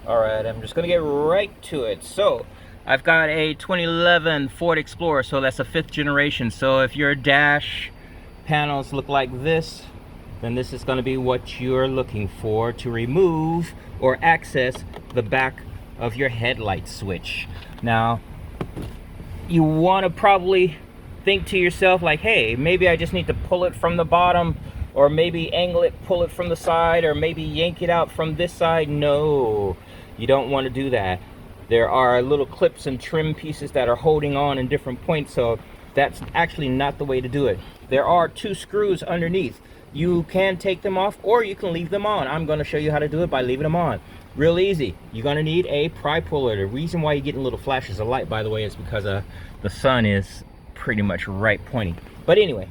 Alright, I'm just gonna get right to it. So, I've got a 2011 Ford Explorer, so that's a 5th generation. So if your dash panels look like this, then this is gonna be what you're looking for to remove or access the back of your headlight switch. Now, you wanna probably think to yourself like, hey, maybe I just need to pull it from the bottom, or maybe angle it, pull it from the side, or maybe yank it out from this side. No, you don't want to do that. There are little clips and trim pieces that are holding on in different points, so that's actually not the way to do it. There are 2 screws underneath. You can take them off or you can leave them on. I'm going to show you how to do it by leaving them on. Real easy. You're going to need a pry puller. The reason why you're getting little flashes of light, by the way, is because the sun is pretty much right pointing. But anyway,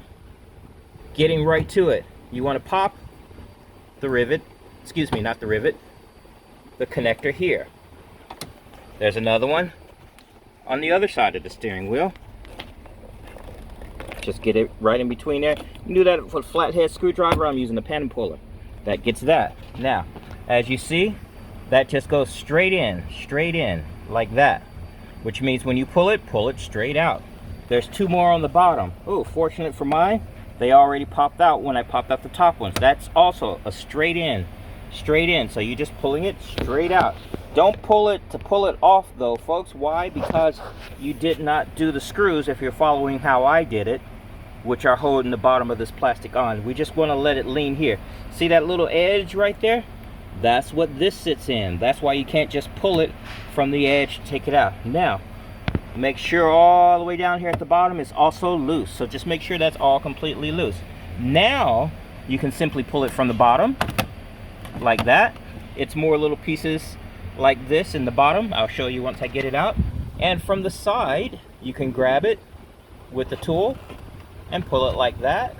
getting right to it. You want to pop the rivet, excuse me, not the rivet, the connector here. There's another one on the other side of the steering wheel. Just get it right in between there. You can do that with a flathead screwdriver. I'm using a pen puller. That gets that. Now, as you see, that just goes straight in, like that. Which means when you pull it straight out. There's 2 more on the bottom. Oh, fortunate for mine, they already popped out when I popped out the top ones. That's also a straight in. So you're just pulling it straight out. Don't pull it to pull it off though, folks. Why? Because you did not do the screws, if you're following how I did it, which are holding the bottom of this plastic on. We just want to let it lean here. See that little edge right there? That's what this sits in. That's why you can't just pull it from the edge, take it out. Now, make sure all the way down here at the bottom is also loose. So just make sure that's all completely loose. Now, you can simply pull it from the bottom, like that. It's more little pieces like this in the bottom. I'll show you once I get it out. And from the side, you can grab it with the tool and pull it like that.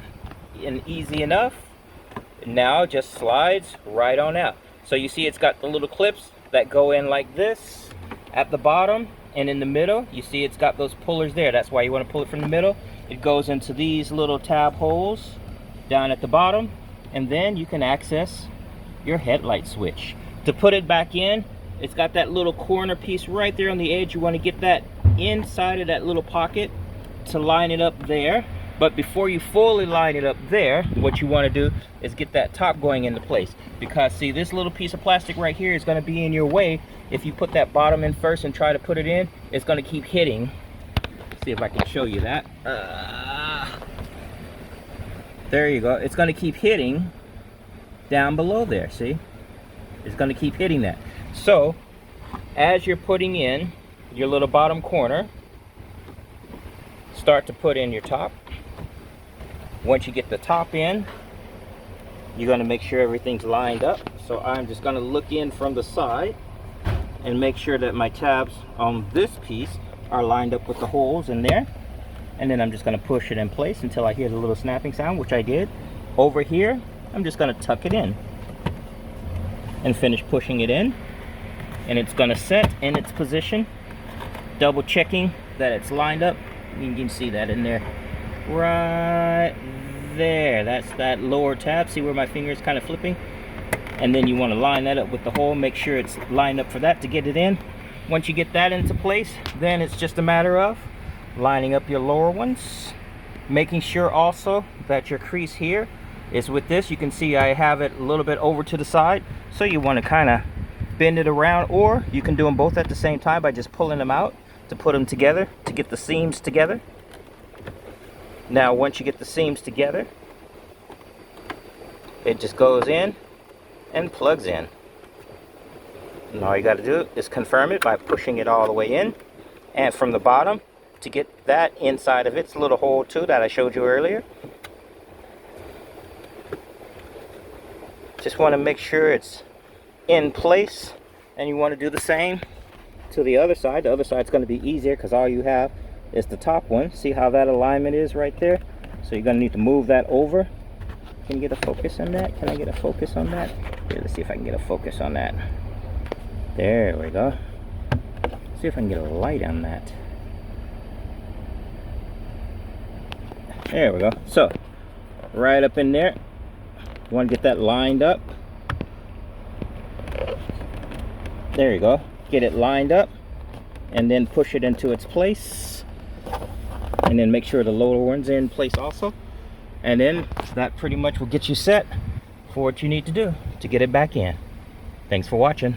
And easy enough. Now it just slides right on out. So you see it's got the little clips that go in like this at the bottom. And in the middle, you see it's got those pullers there. That's why you want to pull it from the middle. It goes into these little tab holes down at the bottom, and then you can access your headlight switch. To put it back in, it's got that little corner piece right there on the edge. You want to get that inside of that little pocket to line it up there. But before you fully line it up there, what you want to do is get that top going into place. Because see, this little piece of plastic right here is going to be in your way. If you put that bottom in first and try to put it in, it's going to keep hitting. See if I can show you that. There you go. It's going to keep hitting down below there, see? It's going to keep hitting that. So, as you're putting in your little bottom corner, start to put in your top. Once you get the top in, you're going to make sure everything's lined up. So I'm just going to look in from the side and make sure that my tabs on this piece are lined up with the holes in there. And then I'm just going to push it in place until I hear the little snapping sound, which I did. Over here, I'm just going to tuck it in and finish pushing it in. And it's going to set in its position, double checking that it's lined up. You can see that in there. Right there. That's that lower tab. See where my finger is kind of flipping? And then you want to line that up with the hole. Make sure it's lined up for that to get it in. Once you get that into place, then it's just a matter of lining up your lower ones. Making sure also that your crease here is with this. You can see I have it a little bit over to the side. So you want to kind of bend it around, or you can do them both at the same time by just pulling them out to put them together, to get the seams together. Now once you get the seams together, it just goes in and plugs in. And all you got to do is confirm it by pushing it all the way in, and from the bottom to get that inside of its little hole too that I showed you earlier. Just want to make sure it's in place, and you want to do the same to the other side. The other side's going to be easier because all you have is the top one. See how that alignment is right there? So you're going to need to move that over. Can you get a focus on that? Can I get a focus on that? Here, let's see if I can get a focus on that. There we go. See if I can get a light on that. There we go. So, right up in there. You want to get that lined up. There you go. Get it lined up and then push it into its place, and then make sure the lower one's in place also, and then that pretty much will get you set for what you need to do to get it back in. Thanks for watching.